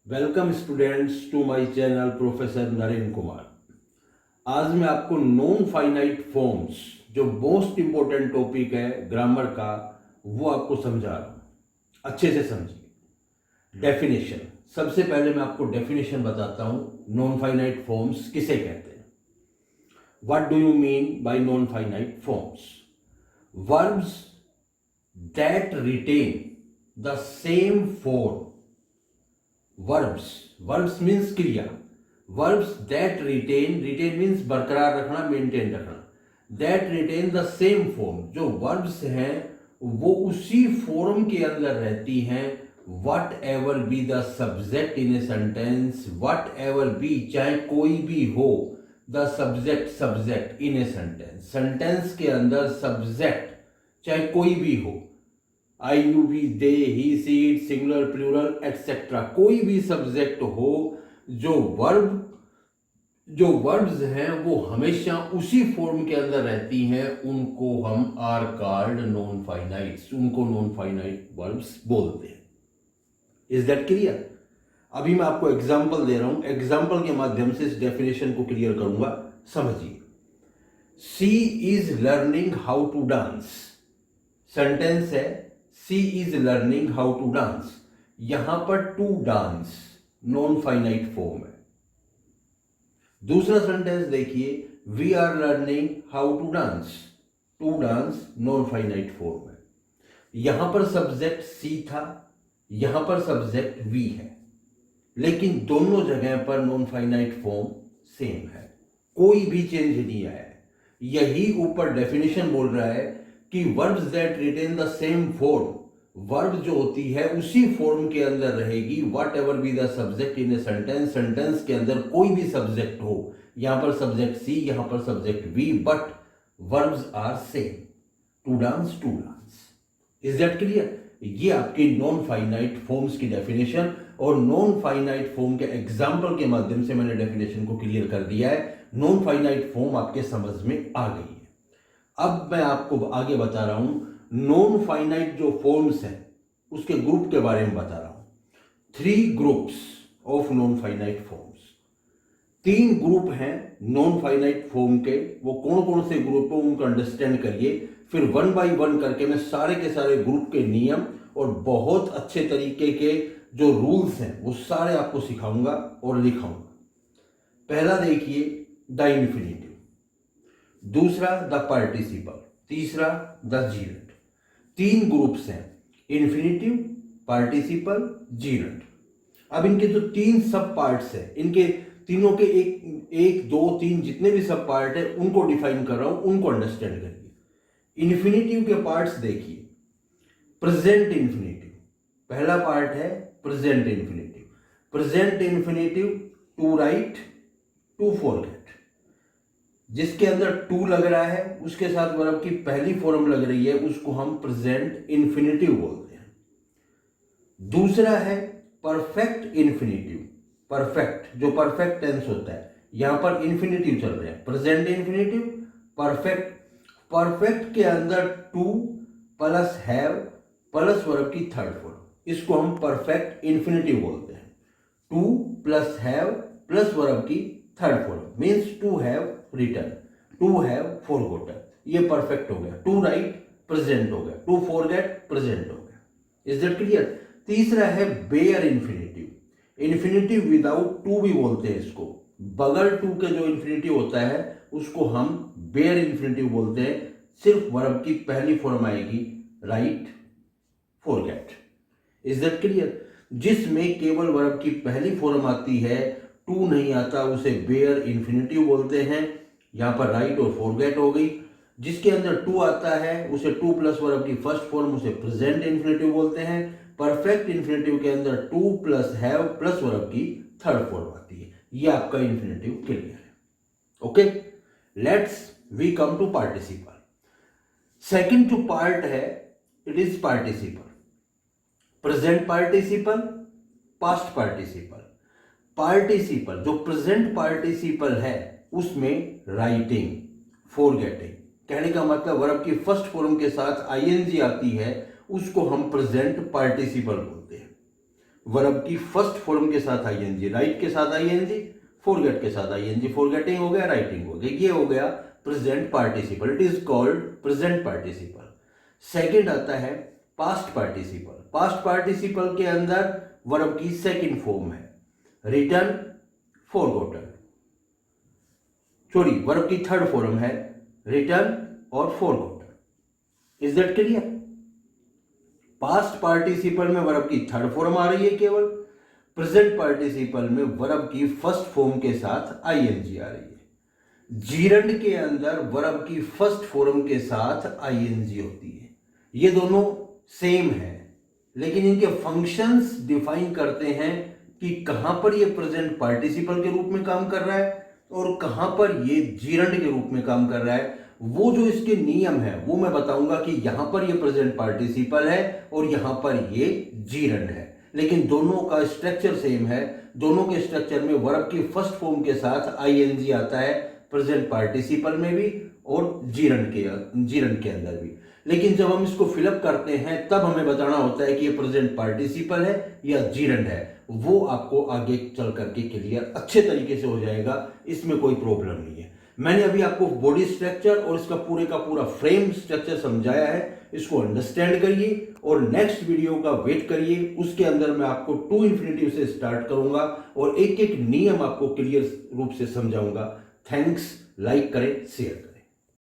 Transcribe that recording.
Welcome students to my channel professor Narendra Kumar. आज मैं आपको नॉन फाइनाइट फॉर्म्स जो मोस्ट इंपॉर्टेंट टॉपिक है ग्रामर का वो आपको समझा रहा हूँ। अच्छे से समझिए। डेफिनेशन, सबसे पहले मैं आपको डेफिनेशन बताता हूँ नॉन फाइनाइट फॉर्म्स किसे कहते हैं। What do you mean by non finite forms? Verbs that retain the same form. verbs means क्रिया। verbs that retain means बरकरार रखना, मेंटेन रखना। that retain the same form, जो verbs हैं वो उसी फॉर्म के अंदर रहती हैं। whatever be the subject in a sentence, whatever be चाहे कोई भी हो, the subject in a sentence के अंदर subject चाहे कोई भी हो, I you we they he she it singular plural etcetera, कोई भी सब्जेक्ट हो, जो वर्ब्स हैं वो हमेशा उसी फॉर्म के अंदर रहती हैं, उनको हम आर कॉल्ड नॉन फाइनाइट्स, उनको नॉन फाइनाइट वर्ब्स बोलते हैं। Is that clear? अभी मैं आपको एग्जांपल दे रहा हूं, एग्जांपल के माध्यम से इस डेफिनेशन को क्लियर करूंगा। समझिए। She is learning how to dance, sentence है she is learning how to dance. यहां पर to dance non finite form है। दूसरा सेंटेंस देखिए, we are learning how to dance, to dance non finite form है। यहां पर सब्जेक्ट सी था, यहां पर सब्जेक्ट वी है, लेकिन दोनों जगह पर नॉन फाइनाइट फॉर्म सेम है, कोई भी चेंज नहीं आया है। यही ऊपर डेफिनेशन बोल रहा है कि verbs that retain the same form, verb जो होती है उसी फॉर्म के अंदर रहेगी। Whatever be the subject in a sentence, sentence के अंदर कोई भी सब्जेक्ट हो, यहां पर सब्जेक्ट सी, यहां पर subject we, but verbs are same, to dance to dance. Is that clear? ये आपकी नॉन फाइनाइट फॉर्म्स की डेफिनेशन, और नॉन फाइनाइट फॉर्म के एग्जाम्पल के माध्यम से मैंने डेफिनेशन को क्लियर कर दिया है। नॉन फाइनाइट फॉर्म आपके समझ में आ गई है। अब मैं आपको आगे बता रहा हूं नॉन फाइनाइट जो फॉर्म्स हैं उसके ग्रुप के बारे में बता रहा हूं। 3 groups of non finite forms, 3 group हैं नॉन फाइनाइट फॉर्म के। वो कौन कौन से ग्रुप है उनको अंडरस्टैंड करिए, फिर 1 बाय 1 करके मैं सारे के सारे ग्रुप के नियम और बहुत अच्छे तरीके के जो रूल्स हैं वो सारे आपको सिखाऊंगा और लिखाऊंगा। पहला देखिए द इंफिनिटिव, दूसरा द पार्टिसिपल, तीसरा द जीरेंट। 3 ग्रुप्स हैं, इंफिनिटिव, पार्टिसिपल, जीरेंट। अब इनके जो 3 सब पार्ट्स हैं, इनके तीनों के एक 2 3 जितने भी सब पार्ट है उनको डिफाइन कर रहा हूं, उनको अंडरस्टैंड करिए। इंफिनिटिव के पार्ट्स देखिए। प्रेजेंट इंफिनिटिव, पहला पार्ट है present infinitive. Present infinitive, to write, to forget, जिसके अंदर टू लग रहा है उसके साथ वर्ब की पहली फॉर्म लग रही है, उसको हम प्रेजेंट इंफिनिटिव बोलते हैं। दूसरा है परफेक्ट इंफिनिटिव, परफेक्ट जो परफेक्ट टेंस होता है, यहां पर इंफिनिटिव चल रहे हैं, प्रेजेंट इंफिनिटिव, परफेक्ट। परफेक्ट के अंदर to plus have plus verb की थर्ड फॉर्म, इसको हम परफेक्ट इंफिनिटिव बोलते हैं। To plus have plus verb की third form means to have written, to have forgotten, ये परफेक्ट हो गया। टू राइट प्रेजेंट हो गया, टू फॉरगेट प्रेजेंट हो गया। Is that clear? तीसरा है bare infinitive, infinitive without to भी बोलते हैं इसको, बगैर टू के जो इंफिनिटिव होता है उसको हम बेयर इंफिनिटिव बोलते हैं। सिर्फ वर्ब की पहली फॉर्म आएगी, right, forget. Is that clear? जिसमें केवल वर्ब की पहली फॉर्म आती है, टू नहीं आता, उसे बेयर इंफिनिटिव बोलते हैं। यहां पर राइट और फॉरगेट हो गई। जिसके अंदर टू आता है उसे टू प्लस वर्ब की फर्स्ट फॉर्म, उसे प्रेजेंट इंफिनिटिव बोलते हैं। परफेक्ट इंफिनिटिव के अंदर to plus have plus verb की थर्ड फॉर्म आती है। यह आपका इंफिनिटिव क्लियर है। Okay, let's we come to participle. Second जो पार्ट है it is participle, present participle, past participle. Participle जो प्रेजेंट पार्टिसिपल है उसमें राइटिंग, फॉरगेटिंग, कहने का मतलब वर्ब की फर्स्ट फॉर्म के साथ आईएनजी आती है, उसको हम प्रेजेंट पार्टिसिपल बोलते हैं। वर्ब की फर्स्ट फॉर्म के साथ आईएनजी, राइट के साथ आईएनजी, फॉरगेट के साथ आईएनजी, फॉरगेटिंग हो गया, राइटिंग हो गया, ये हो गया present participle, it is called present participle. Second आता है पास्ट पार्टिसिपल। पास्ट पार्टिसिपल के अंदर वर्ब की सेकंड फॉर्म है रिटन, फॉरगॉटन। सॉरी, वर्ब की थर्ड फॉर्म है रिटन और forgotten. Is that clear? Past participle में वर्ब की थर्ड फॉर्म आ रही है केवल, प्रेजेंट पार्टिसिपल में वर्ब की फर्स्ट फॉर्म के साथ आईएनजी आ रही है। जीरंड के अंदर वर्ब की फर्स्ट फॉर्म के साथ आईएनजी होती है। ये दोनों सेम है, लेकिन इनके फंक्शंस डिफाइन करते हैं कि कहां पर ये प्रेजेंट पार्टिसिपल के रूप में काम कर रहा है और कहां पर ये जीरंड के रूप में काम कर रहा है। वो जो इसके नियम है वो मैं बताऊंगा कि यहां पर ये प्रेजेंट पार्टिसिपल है और यहां पर ये जीरंड है, लेकिन दोनों का स्ट्रक्चर सेम है। दोनों के स्ट्रक्चर में वर्ब की फर्स्ट फॉर्म के साथ आईएनजी आता है, प्रेजेंट पार्टिसिपल में भी और जीरंड के अंदर भी। लेकिन जब हम इसको फिलअप करते हैं तब हमें बताना होता है कि ये प्रेजेंट पार्टिसिपल है या जीरंड है। वो आपको आगे चल करके क्लियर अच्छे तरीके से हो जाएगा, इसमें कोई प्रॉब्लम नहीं है। मैंने अभी आपको बॉडी स्ट्रक्चर और इसका पूरे का पूरा फ्रेम स्ट्रक्चर समझाया है, इसको अंडरस्टैंड करिए और नेक्स्ट वीडियो का वेट करिए। उसके अंदर मैं आपको टू इन्फिनिटिव से स्टार्ट करूंगा और एक एक नियम आपको क्लियर रूप से समझाऊंगा। थैंक्स, लाइक करें, शेयर करें।